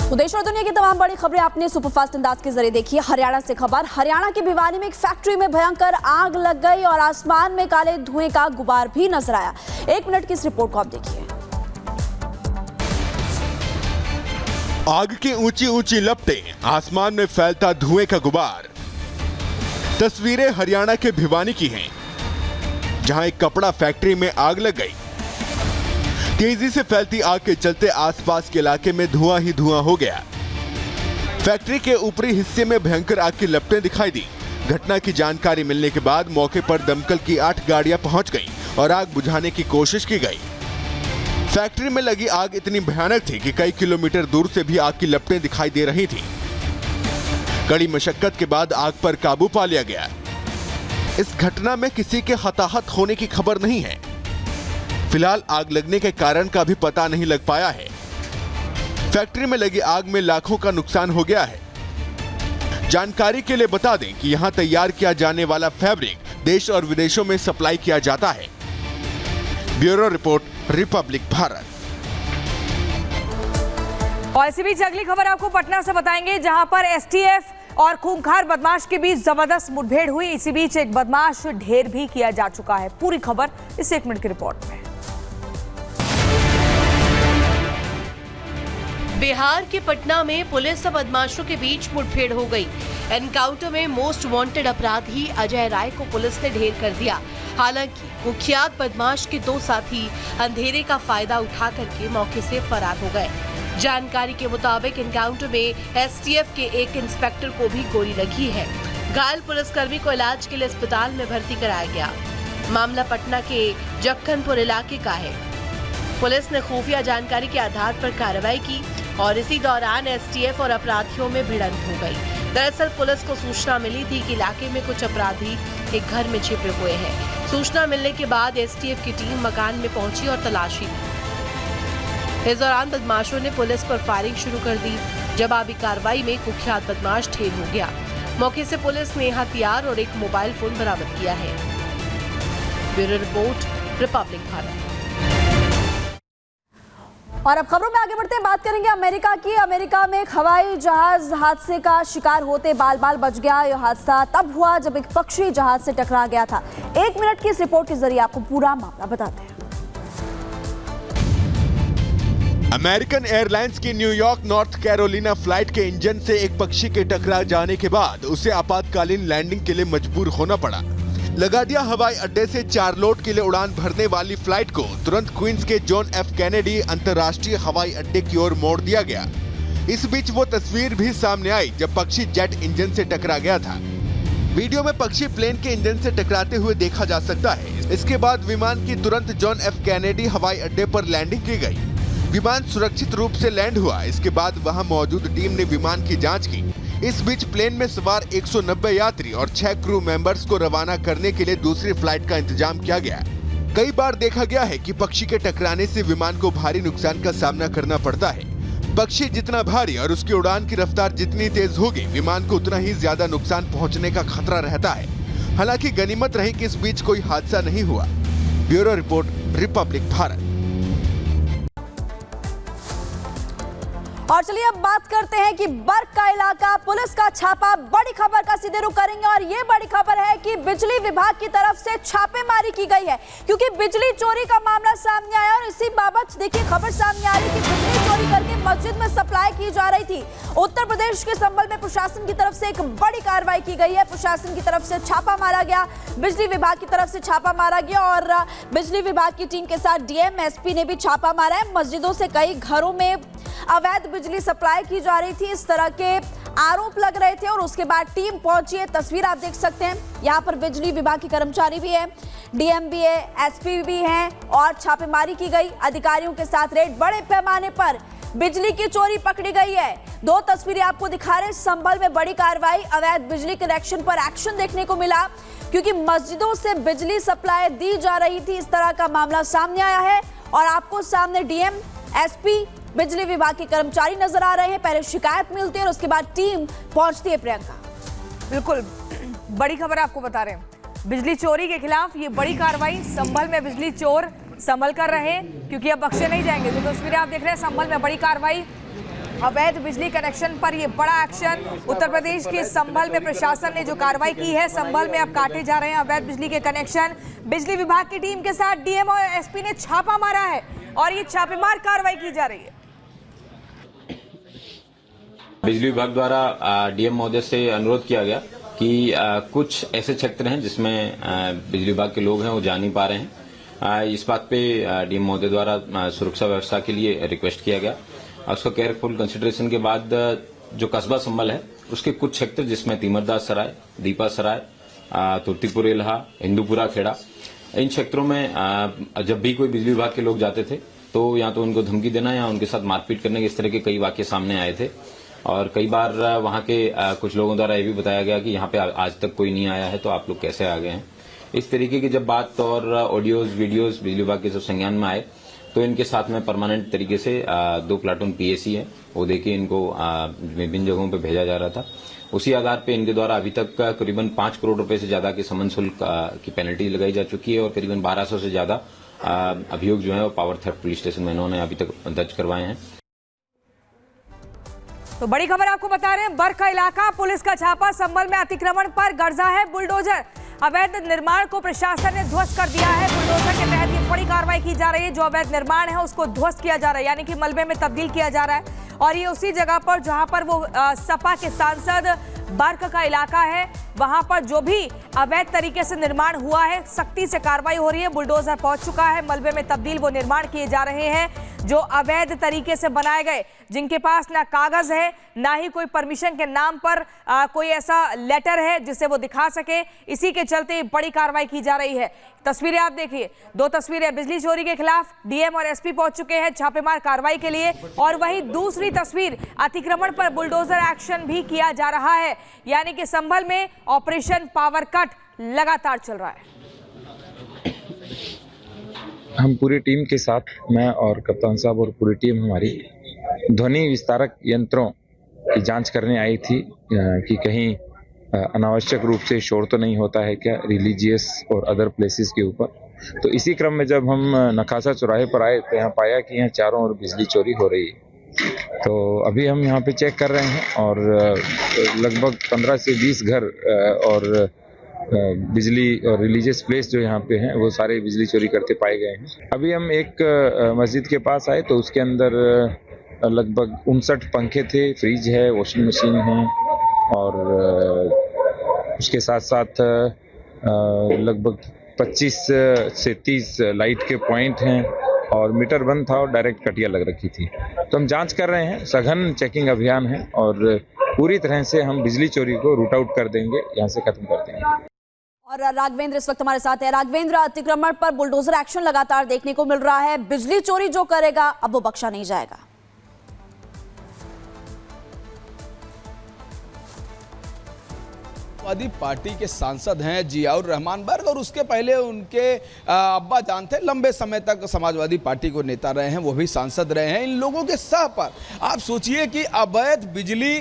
तो देश और दुनिया की तमाम बड़ी खबरें आपने सुपरफास्ट अंदाज के जरिए देखी है। हरियाणा से खबर। हरियाणा के भिवानी में एक फैक्ट्री में भयंकर आग लग गई और आसमान में काले धुएं का गुबार भी नजर आया। 1 मिनट की इस रिपोर्ट को आप देखिए। आग की ऊंची ऊंची लपटें, आसमान में फैलता धुएं का गुबार। तस्वीरें हरियाणा के भिवानी की हैं, जहां एक कपड़ा फैक्ट्री में आग लग गई। तेजी से फैलती आग के चलते आसपास के इलाके में धुआं ही धुआं हो गया। फैक्ट्री के ऊपरी हिस्से में भयंकर आग की लपटें दिखाई दी। घटना की जानकारी मिलने के बाद मौके पर दमकल की 8 गाड़ियां पहुंच गईं और आग बुझाने की कोशिश की गई। फैक्ट्री में लगी आग इतनी भयानक थी कि कई किलोमीटर दूर से भी आग की लपटें दिखाई दे रही थीं। कड़ी मशक्कत के बाद आग पर काबू पा लिया गया। इस घटना में किसी के हताहत होने की खबर नहीं है। फिलहाल आग लगने के कारण का भी पता नहीं लग पाया है। फैक्ट्री में लगी आग में लाखों का नुकसान हो गया है। जानकारी के लिए बता दें कि यहां तैयार किया जाने वाला फैब्रिक देश और विदेशों में सप्लाई किया जाता है। Bureau report, Republic Bharat. और इसी बीच अगली खबर आपको पटना से बताएंगे, जहां पर एसटीएफ और खूंखार बदमाश के बीच जबरदस्त मुठभेड़ हुई। इसी बीच एक बदमाश ढेर भी किया जा चुका है। पूरी खबर इस 1 मिनट की रिपोर्ट में। बिहार के पटना में पुलिस और बदमाशों के बीच मुठभेड़ हो गई। एनकाउंटर में मोस्ट वांटेड अपराधी अजय राय को पुलिस ने ढेर कर दिया। हालांकि कुख्यात बदमाश के 2 साथी अंधेरे का फायदा उठा करके मौके से फरार हो गए। जानकारी के मुताबिक एनकाउंटर में एसटीएफ के एक इंस्पेक्टर को भी गोली लगी है। घायल पुलिसकर्मी को इलाज के लिए अस्पताल में भर्ती कराया गया। मामला पटना के जक्खनपुर इलाके का है। पुलिस ने खुफिया जानकारी के आधार पर कार्रवाई की और इसी दौरान एसटीएफ और अपराधियों में भिड़ंत हो गई। दरअसल पुलिस को सूचना मिली थी कि इलाके में कुछ अपराधी एक घर में छिपे हुए हैं। सूचना मिलने के बाद एसटीएफ की टीम मकान में पहुंची और तलाशी ली। इस दौरान बदमाशों ने पुलिस पर फायरिंग शुरू कर दी। जवाबी कार्रवाई में कुख्यात बदमाश ढेर हो गया। मौके से पुलिस ने हथियार और एक मोबाइल फोन बरामद किया है। Bureau report, Republic Bharat. और अब खबरों में आगे बढ़ते हैं, बात करेंगे अमेरिका की। अमेरिका में एक हवाई जहाज हादसे का शिकार होते बाल बाल बच गया। यह हादसा तब हुआ जब एक पक्षी जहाज से टकरा गया था। 1 मिनट की इस रिपोर्ट के जरिए आपको पूरा मामला बताते हैं। अमेरिकन एयरलाइंस की न्यूयॉर्क नॉर्थ कैरोलिना फ्लाइट के इंजन से एक पक्षी के टकरा जाने के बाद उसे आपातकालीन लैंडिंग के लिए मजबूर होना पड़ा। लगाडिया हवाई अड्डे से चार्लोट के लिए उड़ान भरने वाली फ्लाइट को तुरंत क्वींस के जॉन एफ कैनेडी अंतर्राष्ट्रीय हवाई अड्डे की ओर मोड़ दिया गया। इस बीच वो तस्वीर भी सामने आई जब पक्षी जेट इंजन से टकरा गया था। वीडियो में पक्षी प्लेन के इंजन से टकराते हुए देखा जा सकता है। इसके बाद विमान की तुरंत जॉन एफ कैनेडी हवाई अड्डे पर लैंडिंग की गई। विमान सुरक्षित रूप से लैंड हुआ। इसके बाद वहां मौजूद टीम ने विमान की जांच की। इस बीच प्लेन में सवार 190 यात्री और 6 क्रू मेंबर्स को रवाना करने के लिए दूसरी फ्लाइट का इंतजाम किया गया। कई बार देखा गया है कि पक्षी के टकराने से विमान को भारी नुकसान का सामना करना पड़ता है। पक्षी जितना भारी और उसकी उड़ान की रफ्तार जितनी तेज होगी, विमान को उतना ही ज्यादा नुकसान पहुंचने का खतरा रहता है। हालांकि गनीमत रही कि इस बीच कोई हादसा नहीं हुआ। Bureau report, Republic Bharat. और चलिए अब बात करते हैं कि बर्ग का इलाका, पुलिस का छापा। बड़ी खबर का सीधे रुख करेंगे और ये बड़ी खबर है कि बिजली विभाग की तरफ से छापेमारी की गई है, क्योंकि बिजली चोरी का मामला सामने आया। और इसी बाबत देखिए खबर सामने आ रही कि बिजली चोरी करके मस्जिद में सप्लाई की जा रही थी। उत्तर प्रदेश के संभल में प्रशासन की तरफ से एक बड़ी कार्रवाई की गई है। प्रशासन की तरफ से छापा मारा गया, बिजली विभाग की तरफ से छापा मारा गया और बिजली विभाग की टीम के साथ डीएम, एसपी ने भी छापा मारा है। मस्जिदों से कई घरों में अवैध बिजली सप्लाई की जा रही थी, इस तरह के आरोप लग रहे थे और उसके बाद टीम पहुंची है। तस्वीर आप देख सकते हैं, यहाँ पर बिजली विभाग के कर्मचारी भी हैं, डीएम भी है, एसपी भी हैं और छापेमारी की गई। अधिकारियों के साथ रेड, बड़े पैमाने पर बिजली की चोरी पकड़ी गई है। 2 तस्वीरें आपको दिखा रहे। संभल में बड़ी कार्रवाई, अवैध बिजली कनेक्शन पर एक्शन देखने को मिला, क्योंकि मस्जिदों से बिजली सप्लाई दी जा रही थी। इस तरह का मामला सामने आया है और आपको सामने डीएम, एसपी, बिजली विभाग के कर्मचारी नजर आ रहे हैं। पहले शिकायत मिलती है और उसके बाद टीम पहुंचती है। प्रियंका, बिल्कुल बड़ी खबर आपको बता रहे हैं। बिजली चोरी के खिलाफ ये बड़ी कार्रवाई। संभल में बिजली चोर संभल कर रहे, क्योंकि अब बख्शे नहीं जाएंगे। तो तस्वीरें आप देख रहे हैं, संभल में बड़ी कार्रवाई। अवैध बिजली कनेक्शन पर ये बड़ा एक्शन। उत्तर प्रदेश के संभल में प्रशासन ने जो कार्रवाई की है, संभल में अब काटे जा रहे हैं अवैध बिजली के कनेक्शन। बिजली विभाग की टीम के साथ डीएम और एसपी ने छापा मारा है और ये छापेमार कार्रवाई की जा रही है। बिजली विभाग द्वारा डीएम महोदय से अनुरोध किया गया कि कुछ ऐसे क्षेत्र हैं जिसमें बिजली विभाग के लोग हैं वो जा नहीं पा रहे हैं। इस बात पे डीएम महोदय द्वारा सुरक्षा व्यवस्था के लिए रिक्वेस्ट किया गया और उसका केयरफुल कंसिडरेशन के बाद जो कस्बा संभल है उसके कुछ क्षेत्र जिसमें तीमरदास सराय, दीपा सराय, तुर्तीपुर इलाहा, हिंदूपुरा खेड़ा, इन क्षेत्रों में जब भी कोई बिजली विभाग के लोग जाते थे तो या तो उनको धमकी देना या उनके साथ मारपीट करने के इस तरह के कई वाकये सामने आए थे। और कई बार वहां के कुछ लोगों द्वारा ये भी बताया गया कि यहाँ पे आज तक कोई नहीं आया है तो आप लोग कैसे आ गए हैं। इस तरीके की जब बात और ऑडियोज वीडियोज बिजली विभाग के सब संज्ञान में आए तो इनके साथ में परमानेंट तरीके से 2 प्लाटून पीएसी है वो देके इनको विभिन्न जगहों पे भेजा जा रहा था। उसी आधार पे इनके द्वारा अभी तक करीबन 5 करोड़ रुपए से ज्यादा के समन शुल्क की पेनल्टी लगाई जा चुकी है और करीबन 1200 से ज्यादा अभियोग जो है वो पावर थेफ्ट पुलिस स्टेशन में इन्होंने अभी तक दर्ज करवाए हैं। तो बड़ी खबर आपको बता रहे हैं, बर्क का इलाका, पुलिस का छापा, संभल में अतिक्रमण पर गर्जा है बुलडोजर। अवैध निर्माण को प्रशासन ने ध्वस्त कर दिया है। बुलडोजर के तहत ये बड़ी कार्रवाई की जा रही है। जो अवैध निर्माण है उसको ध्वस्त किया जा रहा है, यानी कि मलबे में तब्दील किया जा रहा है। और ये उसी जगह पर जहां पर वो सपा के सांसद बर्क का इलाका है, वहां पर जो भी अवैध तरीके से निर्माण हुआ है सख्ती से कार्रवाई हो रही है। बुलडोजर पहुंच चुका है, मलबे में तब्दील वो निर्माण किए जा रहे हैं जो अवैध तरीके से बनाए गए, जिनके पास ना कागज है ना ही कोई परमिशन के नाम पर कोई ऐसा लेटर है जिसे वो दिखा सके। इसी के चलते बड़ी कार्रवाई की जा रही है। तस्वीरें आप देखिए, 2 तस्वीरें बिजली चोरी के खिलाफ डीएम और एसपी पहुंच चुके हैं छापेमार कार्रवाई के लिए, और वहीं दूसरी तस्वीर अतिक्रमण पर बुलडोजर एक्शन भी किया जा रहा है, यानी कि संभल में ऑपरेशन पावर कट लगातार चल रहा है। हम पूरी टीम के साथ, मैं और कप्तान साहब और पूरी टीम हमारी ध्वनि विस्तारक यंत्रों की जांच करने आई थी कि कहीं अनावश्यक रूप से शोर तो नहीं होता है क्या रिलीजियस और अदर प्लेसेस के ऊपर। तो इसी क्रम में जब हम नखासा चौराहे पर आए तो यहाँ पाया कि यहाँ चारों ओर बिजली चोरी हो रही है। तो अभी हम यहाँ पे चेक कर रहे हैं और लगभग 15 से 20 घर और बिजली और रिलीजियस प्लेस जो यहाँ पे हैं वो सारे बिजली चोरी करते पाए गए हैं। अभी हम एक मस्जिद के पास आए तो उसके अंदर लगभग 59 पंखे थे, फ्रिज है, वॉशिंग मशीन है और उसके साथ साथ लगभग 25 से 30 लाइट के पॉइंट हैं और मीटर बंद था और डायरेक्ट कटिया लग रखी थी। तो हम जांच कर रहे हैं, सघन चेकिंग अभियान है और पूरी तरह से हम बिजली चोरी को रूट आउट कर देंगे, यहाँ से खत्म कर देंगे। और राघवेंद्र इस वक्त हमारे साथ है। राघवेंद्र, अतिक्रमण पर बुलडोजर एक्शन लगातार देखने को मिल रहा है। बिजली चोरी जो करेगा अब वो बख्शा नहीं जाएगा। समाजवादी पार्टी के सांसद हैं जियाउर रहमान बर्क और उसके पहले उनके अब्बा जान थे, लंबे समय तक समाजवादी पार्टी को नेता रहे हैं, वो भी सांसद रहे हैं। इन लोगों के सह पर आप सोचिए कि अवैध बिजली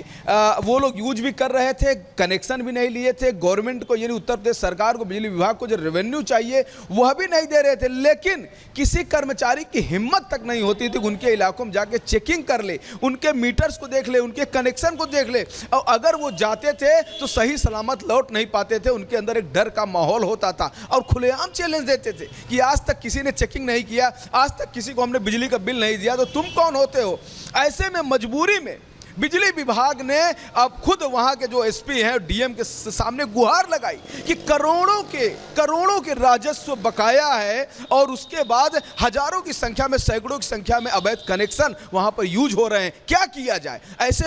वो लोग यूज भी कर रहे थे, कनेक्शन भी नहीं लिए थे, गवर्नमेंट को यानी उत्तर प्रदेश सरकार को, बिजली विभाग को जो रेवेन्यू चाहिए वह भी नहीं दे रहे थे। लेकिन किसी कर्मचारी की हिम्मत तक नहीं होती थी उनके इलाकों में जाके चेकिंग कर ले, उनके मीटर्स को देख ले, उनके कनेक्शन को देख ले, और अगर वो जाते थे तो सही सलामत लौट नहीं पाते थे। उनके अंदर एक डर का माहौल होता था और खुलेआम चैलेंज देते थे कि आज तक किसी ने चेकिंग नहीं किया, आज तक किसी को हमने बिजली का बिल नहीं दिया, तो तुम कौन होते हो। ऐसे में मजबूरी में बिजली विभाग ने अब खुद वहां के जो एसपी हैं डीएम के सामने गुहार लगाई कि करोड़ों के राजस्व बकाया है और उसके बाद हजारों की संख्या में, सैकड़ों की संख्या में अवैध कनेक्शन वहां पर यूज हो रहे हैं, क्या किया जाए। ऐसे